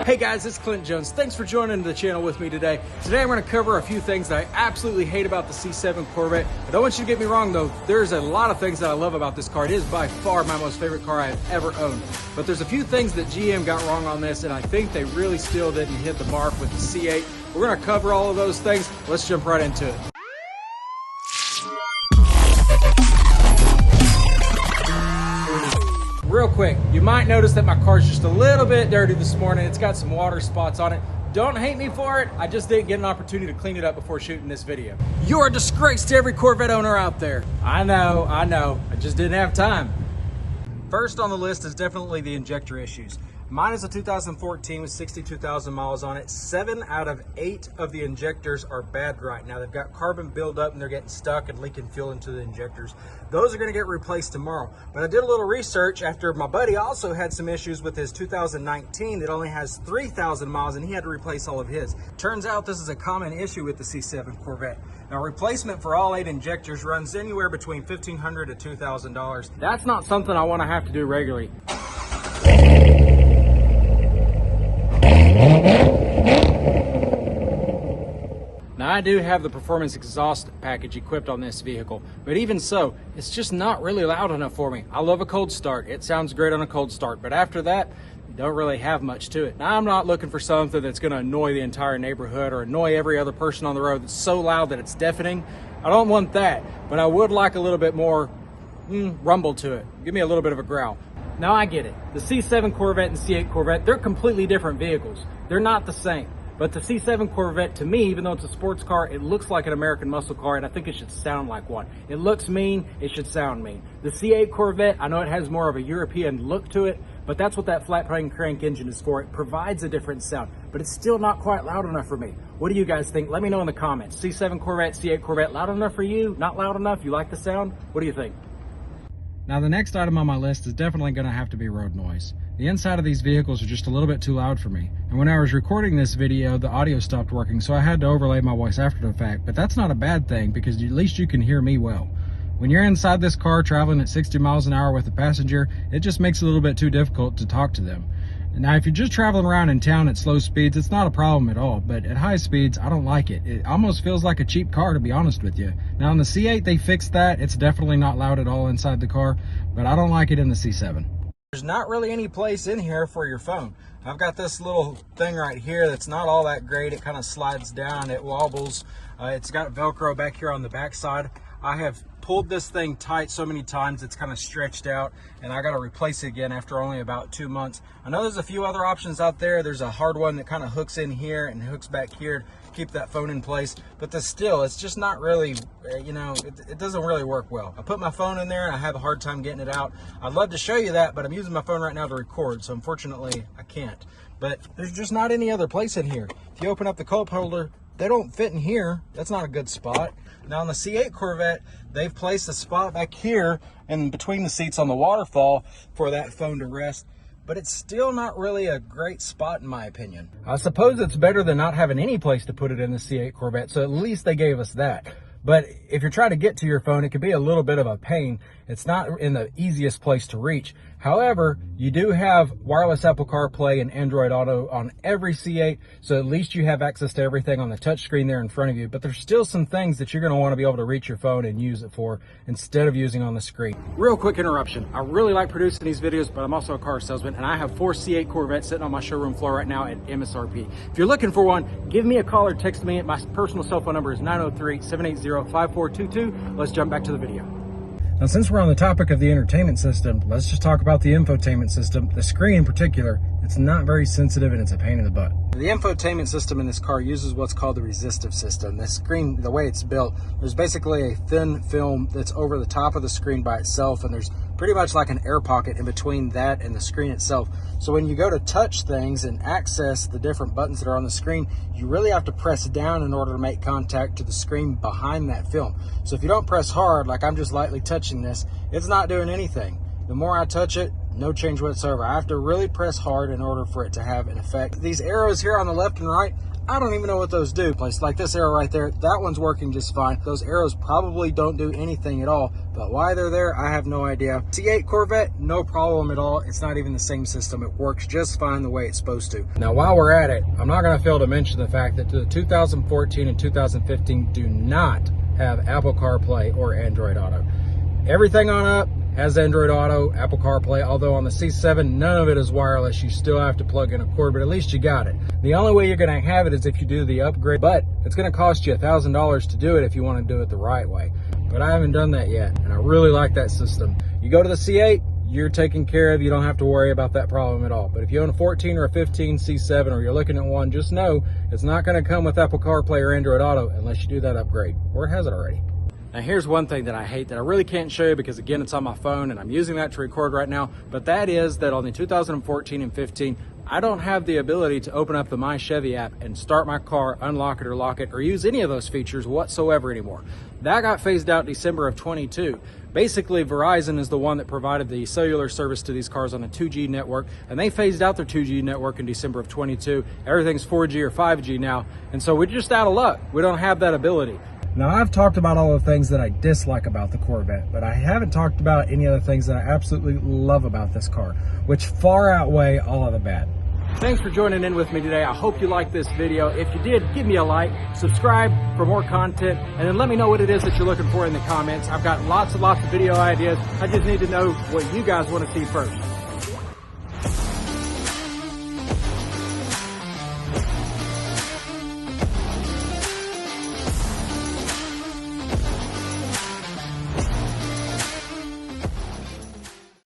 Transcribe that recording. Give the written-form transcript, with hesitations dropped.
Hey guys, it's Clint Jones. Thanks for joining the channel with me today. Today I'm going to cover a few things that I absolutely hate about the C7 Corvette. I don't want you to get me wrong though, there's a lot of things that I love about this car. It is by far my most favorite car I've ever owned. But there's a few things that GM got wrong on this, and I think they really still didn't hit the mark with the C8. We're going to cover all of those things. Let's jump right into it. Real quick, you might notice that my car's just a little bit dirty this morning. It's got some water spots on it. Don't hate me for it. I just didn't get an opportunity to clean it up before shooting this video. You're a disgrace to every Corvette owner out there. I know. I just didn't have time. First on the list is definitely the injector issues. Mine is a 2014 with 62,000 miles on it. 7 out of 8 of the injectors are bad right now. They've got carbon buildup and they're getting stuck and leaking fuel into the injectors. Those are going to get replaced tomorrow. But I did a little research after my buddy also had some issues with his 2019 that only has 3,000 miles, and he had to replace all of his. Turns out this is a common issue with the C7 Corvette. Now, replacement for all 8 injectors runs anywhere between $1,500 to $2,000. That's not something I want to have to do regularly. Now, I do have the performance exhaust package equipped on this vehicle, but even so, it's just not really loud enough for me. I love a cold start. It sounds great on a cold start, but after that, don't really have much to it. Now, I'm not looking for something that's going to annoy the entire neighborhood or annoy every other person on the road that's so loud that it's deafening. I don't want that, but I would like a little bit more rumble to it. Give me a little bit of a growl. Now, I get it. The C7 Corvette and C8 Corvette, they're completely different vehicles. They're not the same. But the C7 Corvette, to me, even though it's a sports car, it looks like an American muscle car, and I think it should sound like one. It looks mean, it should sound mean. The C8 Corvette, I know it has more of a European look to it, but that's what that flat crank engine is for. It provides a different sound, but it's still not quite loud enough for me. What do you guys think? Let me know in the comments. C7 Corvette, C8 Corvette, loud enough for you? Not loud enough? You like the sound? What do you think? Now, the next item on my list is definitely going to have to be road noise. The inside of these vehicles are just a little bit too loud for me. And when I was recording this video, the audio stopped working, so I had to overlay my voice after the fact. But that's not a bad thing, because at least you can hear me well. When you're inside this car traveling at 60 miles an hour with a passenger, it just makes it a little bit too difficult to talk to them. Now, if you're just traveling around in town at slow speeds, it's not a problem at all. But at high speeds, I don't like it. It almost feels like a cheap car, to be honest with you. Now, in the C8, they fixed that. It's definitely not loud at all inside the car, but I don't like it in the C7. There's not really any place in here for your phone. I've got this little thing right here that's not all that great. It kind of slides down, it wobbles. It's got Velcro back here on the back side. I have pulled this thing tight so many times it's kind of stretched out, and I got to replace it again after only about 2 months. I know there's a few other options out there. There's a hard one that kind of hooks in here and hooks back here to keep that phone in place, but it's just not really, it doesn't really work well. I put my phone in there and I have a hard time getting it out. I'd love to show you that, but I'm using my phone right now to record, so unfortunately I can't. But there's just not any other place in here. If you open up the cup holder, they don't fit in here. That's not a good spot. Now, on the C8 Corvette, they've placed a spot back here in between the seats on the waterfall for that phone to rest, but it's still not really a great spot in my opinion. I suppose it's better than not having any place to put it in the C8 Corvette, so at least they gave us that. But if you're trying to get to your phone, it can be a little bit of a pain. It's not in the easiest place to reach. However, you do have wireless Apple CarPlay and Android Auto on every C8, so at least you have access to everything on the touchscreen there in front of you. But there's still some things that you're going to want to be able to reach your phone and use it for instead of using on the screen. Real quick interruption. I really like producing these videos, but I'm also a car salesman, and I have 4 C8 Corvettes sitting on my showroom floor right now at MSRP. If you're looking for one, give me a call or text me. My personal cell phone number is 903-780-5422. Let's jump back to the video. Now, since we're on the topic of the entertainment system, let's just talk about the infotainment system. The screen in particular, it's not very sensitive and it's a pain in the butt. The infotainment system in this car uses what's called the resistive system. The screen, the way it's built, there's basically a thin film that's over the top of the screen by itself, and there's pretty much like an air pocket in between that and the screen itself. So when you go to touch things and access the different buttons that are on the screen, you really have to press down in order to make contact to the screen behind that film. So if you don't press hard, like I'm just lightly touching this, it's not doing anything. The more I touch it, no change whatsoever. I have to really press hard in order for it to have an effect. These arrows here on the left and right, I don't even know what those do. Like this arrow right there, that one's working just fine. Those arrows probably don't do anything at all, but why they're there, I have no idea. C8 Corvette, no problem at all. It's not even the same system. It works just fine the way it's supposed to. Now, while we're at it, I'm not gonna fail to mention the fact that the 2014 and 2015 do not have Apple CarPlay or Android Auto. Everything on up has Android Auto, Apple CarPlay, although on the C7, none of it is wireless. You still have to plug in a cord, but at least you got it. The only way you're gonna have it is if you do the upgrade, but it's gonna cost you $1,000 to do it if you wanna do it the right way. But I haven't done that yet, and I really like that system. You go to the C8, you're taken care of. You don't have to worry about that problem at all. But if you own a 14 or a 15 C7, or you're looking at one, just know it's not gonna come with Apple CarPlay or Android Auto unless you do that upgrade, or it has it already. Now here's one thing that I hate that I really can't show you because again, it's on my phone and I'm using that to record right now, but that is that on the 2014 and 15, I don't have the ability to open up the My Chevy app and start my car, unlock it or lock it, or use any of those features whatsoever anymore. That got phased out December of 22. Basically, Verizon is the one that provided the cellular service to these cars on a 2G network, and they phased out their 2G network in December of 22. Everything's 4G or 5G now, and so we're just out of luck. We don't have that ability. Now, I've talked about all the things that I dislike about the Corvette, but I haven't talked about any of the things that I absolutely love about this car, which far outweigh all of the bad. Thanks for joining in with me today. I hope you liked this video. If you did, give me a like, subscribe for more content, and then let me know what it is that you're looking for in the comments. I've got lots and lots of video ideas. I just need to know what you guys want to see first.